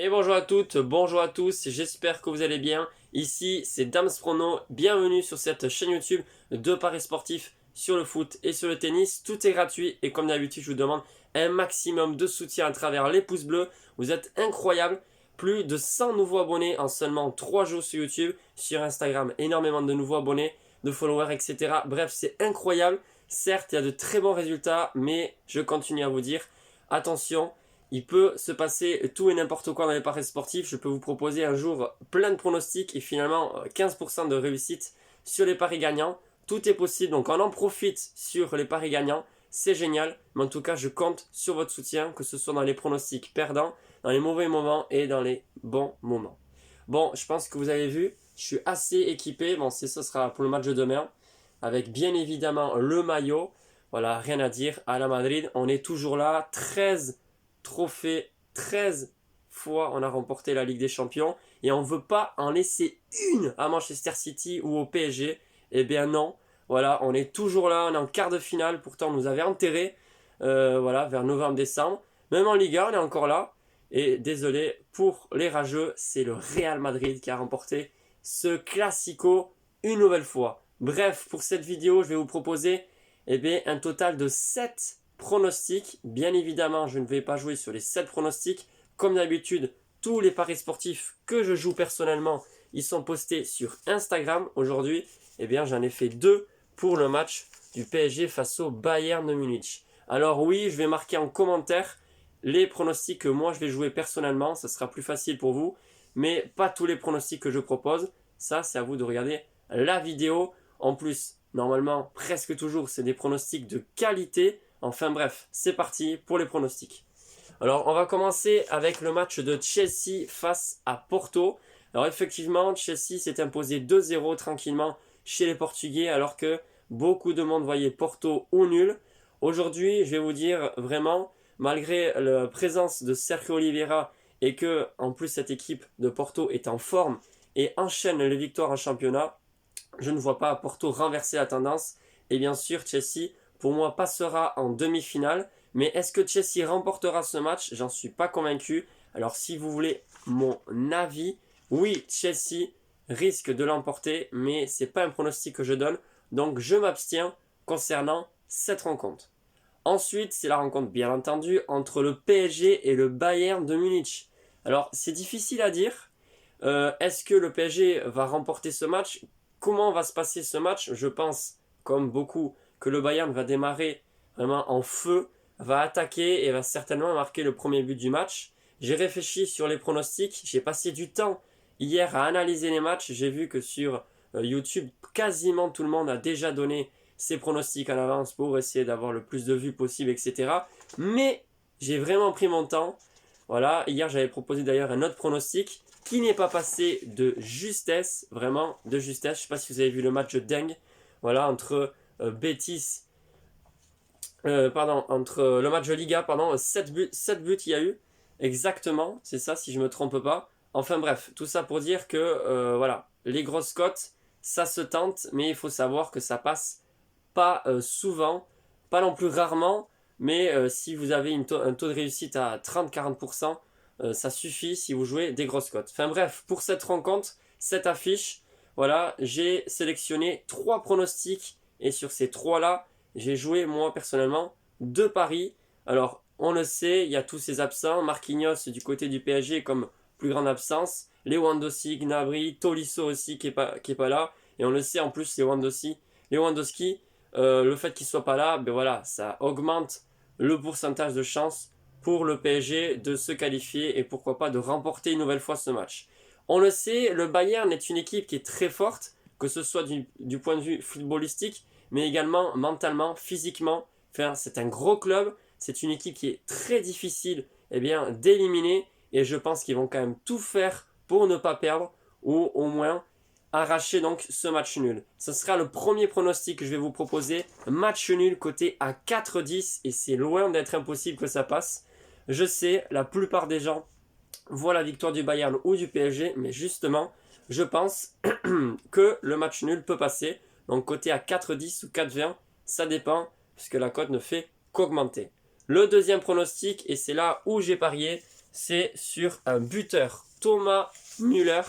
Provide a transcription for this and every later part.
Et bonjour à toutes, bonjour à tous, j'espère que vous allez bien. Ici c'est Dams Prono, bienvenue sur cette chaîne YouTube de paris sportifs sur le foot et sur le tennis. Tout est gratuit et comme d'habitude je vous demande un maximum de soutien à travers les pouces bleus. Vous êtes incroyables, plus de 100 nouveaux abonnés en seulement 3 jours sur YouTube, sur Instagram énormément de nouveaux abonnés, de followers etc. Bref c'est incroyable, certes il y a de très bons résultats mais je continue à vous dire attention. Il peut se passer tout et n'importe quoi dans les paris sportifs. Je peux vous proposer un jour plein de pronostics et finalement 15% de réussite sur les paris gagnants. Tout est possible, donc on en profite sur les paris gagnants. C'est génial, mais en tout cas je compte sur votre soutien, que ce soit dans les pronostics perdants, dans les mauvais moments et dans les bons moments. Bon, je pense que vous avez vu, je suis assez équipé. Bon, ce sera pour le match de demain, avec bien évidemment le maillot. Voilà, rien à dire. À la Madrid, on est toujours là, 13 trophée, 13 fois on a remporté la Ligue des Champions et on ne veut pas en laisser une à Manchester City ou au PSG. Eh bien non, voilà, on est toujours là, on est en quart de finale, pourtant on nous avait enterré voilà, vers novembre-décembre. Même en Liga, on est encore là. Et désolé pour les rageux, c'est le Real Madrid qui a remporté ce Classico une nouvelle fois. Bref, pour cette vidéo, je vais vous proposer un total de 7 pronostics. Bien évidemment, je ne vais pas jouer sur les 7 pronostics. Comme d'habitude, tous les paris sportifs que je joue personnellement, ils sont postés sur Instagram. Aujourd'hui, j'en ai fait 2 pour le match du PSG face au Bayern de Munich. Alors oui, je vais marquer en commentaire les pronostics que moi je vais jouer personnellement. Ça sera plus facile pour vous. Mais pas tous les pronostics que je propose. Ça, c'est à vous de regarder la vidéo. En plus, normalement, presque toujours, c'est des pronostics de qualité. Enfin bref, c'est parti pour les pronostics. Alors on va commencer avec le match de Chelsea face à Porto. Alors effectivement, Chelsea s'est imposé 2-0 tranquillement chez les Portugais alors que beaucoup de monde voyait Porto au nul. Aujourd'hui, je vais vous dire vraiment, malgré la présence de Sergio Oliveira et que en plus cette équipe de Porto est en forme et enchaîne les victoires en championnat, je ne vois pas Porto renverser la tendance. Et bien sûr, Chelsea pour moi passera en demi-finale. Mais est-ce que Chelsea remportera ce match? J'en suis pas convaincu. Alors si vous voulez mon avis, oui, Chelsea risque de l'emporter, mais c'est pas un pronostic que je donne. Donc je m'abstiens concernant cette rencontre. Ensuite, c'est la rencontre bien entendu entre le PSG et le Bayern de Munich. Alors c'est difficile à dire. Est-ce que le PSG va remporter ce match? Comment va se passer ce match? Je pense, comme beaucoup, que le Bayern va démarrer vraiment en feu, va attaquer et va certainement marquer le premier but du match. J'ai réfléchi sur les pronostics, j'ai passé du temps hier à analyser les matchs. J'ai vu que sur YouTube, quasiment tout le monde a déjà donné ses pronostics en avance pour essayer d'avoir le plus de vues possible, etc. Mais j'ai vraiment pris mon temps. Voilà, hier j'avais proposé d'ailleurs un autre pronostic qui n'est pas passé de justesse, vraiment de justesse. Je ne sais pas si vous avez vu le match dingue, voilà, entre Betis, entre le match de Liga, 7 buts il y a eu, exactement, c'est ça si je ne me trompe pas. Enfin bref, tout ça pour dire que voilà, les grosses cotes, ça se tente, mais il faut savoir que ça passe pas souvent, pas non plus rarement, mais si vous avez un taux de réussite à 30-40%, ça suffit si vous jouez des grosses cotes. Enfin bref, pour cette rencontre, cette affiche, voilà, j'ai sélectionné 3 pronostics et sur ces 3-là, j'ai joué moi personnellement 2 paris. Alors, on le sait, il y a tous ces absents. Marquinhos du côté du PSG comme plus grande absence. Lewandowski, Gnabry, Tolisso aussi qui est pas là. Et on le sait en plus, Lewandowski, le fait qu'il soit pas là, ben voilà, ça augmente le pourcentage de chance pour le PSG de se qualifier et pourquoi pas de remporter une nouvelle fois ce match. On le sait, le Bayern est une équipe qui est très forte, que ce soit du point de vue footballistique, mais également mentalement, physiquement. Enfin, c'est un gros club, c'est une équipe qui est très difficile d'éliminer et je pense qu'ils vont quand même tout faire pour ne pas perdre ou au moins arracher donc ce match nul. Ce sera le premier pronostic que je vais vous proposer. Match nul coté à 4,10 et c'est loin d'être impossible que ça passe. Je sais, la plupart des gens voient la victoire du Bayern ou du PSG, mais justement, je pense que le match nul peut passer. Donc coté à 4,10 ou 4,20, ça dépend, puisque la cote ne fait qu'augmenter. Le deuxième pronostic, et c'est là où j'ai parié, c'est sur un buteur, Thomas Müller.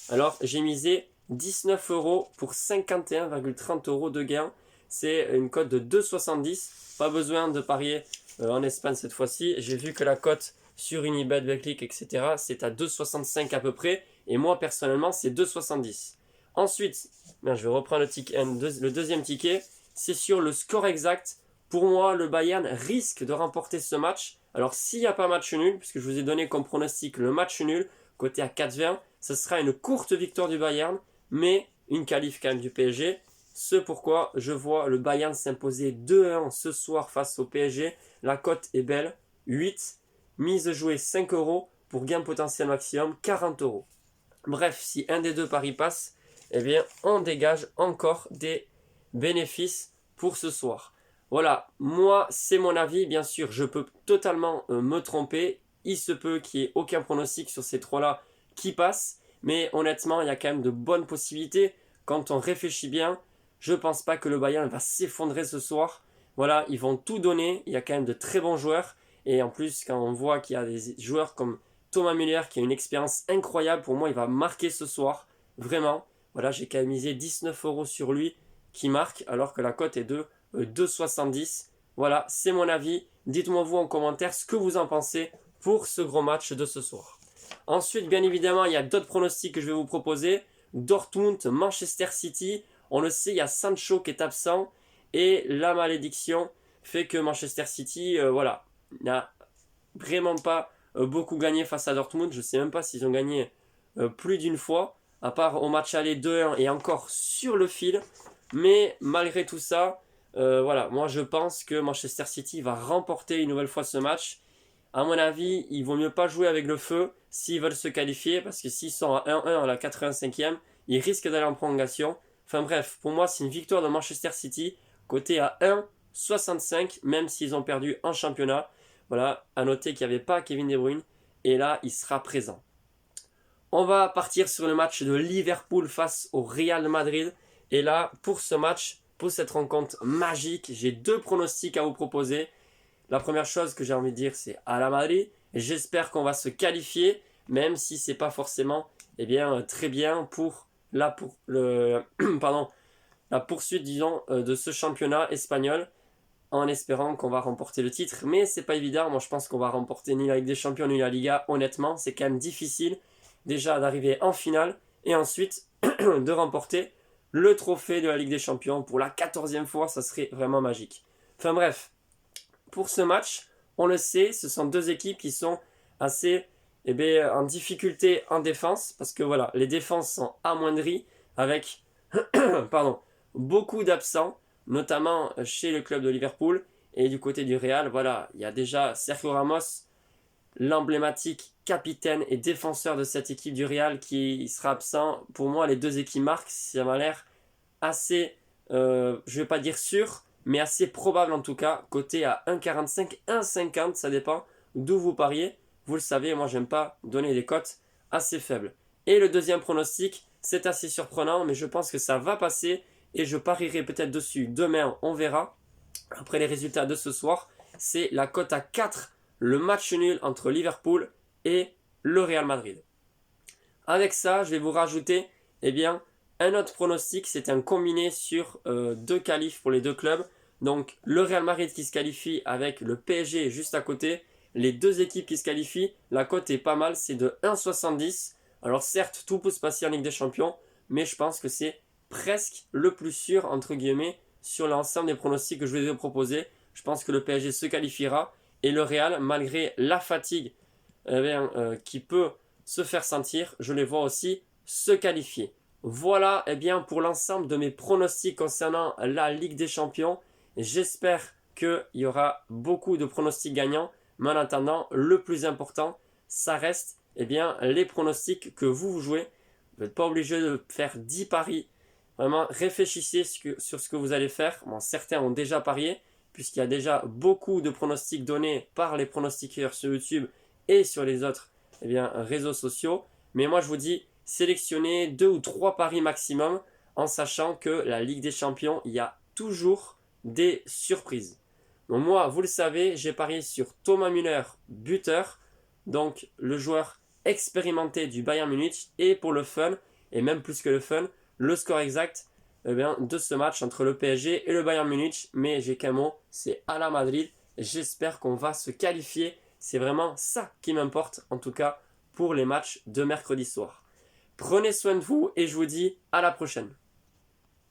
Alors j'ai misé 19 euros pour 51,30 euros de gain. C'est une cote de 2,70. Pas besoin de parier en Espagne cette fois-ci. J'ai vu que la cote sur Unibet, Betclic, etc. c'est à 2,65 à peu près. Et moi personnellement c'est 2,70. Ensuite, je vais reprendre le deuxième ticket. C'est sur le score exact. Pour moi, le Bayern risque de remporter ce match. Alors s'il n'y a pas match nul, puisque je vous ai donné comme pronostic le match nul, côté à 4,20, ce sera une courte victoire du Bayern, mais une qualif quand même du PSG. Ce pourquoi je vois le Bayern s'imposer 2-1 ce soir face au PSG. La cote est belle, 8. Mise jouée 5 euros pour gain potentiel maximum 40 euros. Bref, si un des deux paris passe, eh bien on dégage encore des bénéfices pour ce soir. Voilà, moi c'est mon avis, bien sûr je peux totalement me tromper, il se peut qu'il n'y ait aucun pronostic sur ces trois-là qui passent, mais honnêtement il y a quand même de bonnes possibilités, quand on réfléchit bien, je ne pense pas que le Bayern va s'effondrer ce soir, voilà, ils vont tout donner, il y a quand même de très bons joueurs, et en plus quand on voit qu'il y a des joueurs comme Thomas Müller qui a une expérience incroyable, pour moi il va marquer ce soir, vraiment, voilà j'ai quand même misé 19 euros sur lui qui marque, alors que la cote est de 2,70. Voilà, c'est mon avis. Dites-moi vous en commentaire ce que vous en pensez pour ce gros match de ce soir. Ensuite, bien évidemment, il y a d'autres pronostics que je vais vous proposer. Dortmund, Manchester City. On le sait, il y a Sancho qui est absent. Et la malédiction fait que Manchester City, n'a vraiment pas beaucoup gagné face à Dortmund. Je ne sais même pas s'ils ont gagné plus d'une fois. À part au match aller 2-1 et encore sur le fil. Mais malgré tout ça, moi je pense que Manchester City va remporter une nouvelle fois ce match. À mon avis, il vaut mieux pas jouer avec le feu s'ils veulent se qualifier, parce que s'ils sont à 1-1 à la 85e, ils risquent d'aller en prolongation. Enfin bref, pour moi c'est une victoire de Manchester City, côté à 1,65, même s'ils ont perdu en championnat. Voilà, à noter qu'il n'y avait pas Kevin De Bruyne, et là il sera présent. On va partir sur le match de Liverpool face au Real Madrid. Et là, pour ce match, pour cette rencontre magique, j'ai deux pronostics à vous proposer. La première chose que j'ai envie de dire, c'est à la Madrid. J'espère qu'on va se qualifier, même si c'est pas forcément très bien pour la poursuite de ce championnat espagnol, en espérant qu'on va remporter le titre. Mais c'est pas évident. Moi, je pense qu'on va remporter ni la Ligue des Champions ni la Liga. Honnêtement, c'est quand même difficile déjà d'arriver en finale et ensuite de remporter le trophée de la Ligue des Champions pour la 14e fois, ça serait vraiment magique. Enfin bref, pour ce match, on le sait, ce sont deux équipes qui sont assez en difficulté en défense, parce que voilà, les défenses sont amoindries avec beaucoup d'absents, notamment chez le club de Liverpool, et du côté du Real, voilà, il y a déjà Sergio Ramos, l'emblématique capitaine et défenseur de cette équipe du Real qui sera absent. Pour moi, les deux équipes marquent, ça m'a l'air assez, je ne vais pas dire sûr, mais assez probable en tout cas, côté à 1,45, 1,50, ça dépend d'où vous pariez. Vous le savez, moi j'aime pas donner des cotes assez faibles. Et le deuxième pronostic, c'est assez surprenant, mais je pense que ça va passer et je parierai peut-être dessus demain, on verra, après les résultats de ce soir. C'est la cote à 4, le match nul entre Liverpool et le Real Madrid. Avec ça, je vais vous rajouter un autre pronostic, c'est un combiné sur deux qualifs pour les deux clubs. Donc le Real Madrid qui se qualifie avec le PSG juste à côté. Les deux équipes qui se qualifient, la cote est pas mal, c'est de 1,70. Alors certes, tout peut se passer en Ligue des Champions, mais je pense que c'est presque le plus sûr, entre guillemets, sur l'ensemble des pronostics que je vais vous proposer. Je pense que le PSG se qualifiera et le Real, malgré la fatigue qui peut se faire sentir, je les vois aussi se qualifier. Voilà pour l'ensemble de mes pronostics concernant la Ligue des Champions. J'espère qu'il y aura beaucoup de pronostics gagnants. Mais en attendant, le plus important, ça reste les pronostics que vous jouez. Vous n'êtes pas obligé de faire 10 paris. Vraiment, réfléchissez sur ce que vous allez faire. Bon, certains ont déjà parié, puisqu'il y a déjà beaucoup de pronostics donnés par les pronostiqueurs sur YouTube et sur les autres réseaux sociaux. Mais moi, je vous dis, sélectionnez 2 ou 3 paris maximum, en sachant que la Ligue des Champions, il y a toujours des surprises. Donc moi, vous le savez, j'ai parié sur Thomas Müller, buteur, donc le joueur expérimenté du Bayern Munich. Et pour le fun, et même plus que le fun, le score exact de ce match entre le PSG et le Bayern Munich. Mais j'ai qu'un mot, c'est à la Madrid. J'espère qu'on va se qualifier. C'est vraiment ça qui m'importe, en tout cas pour les matchs de mercredi soir. Prenez soin de vous et je vous dis à la prochaine.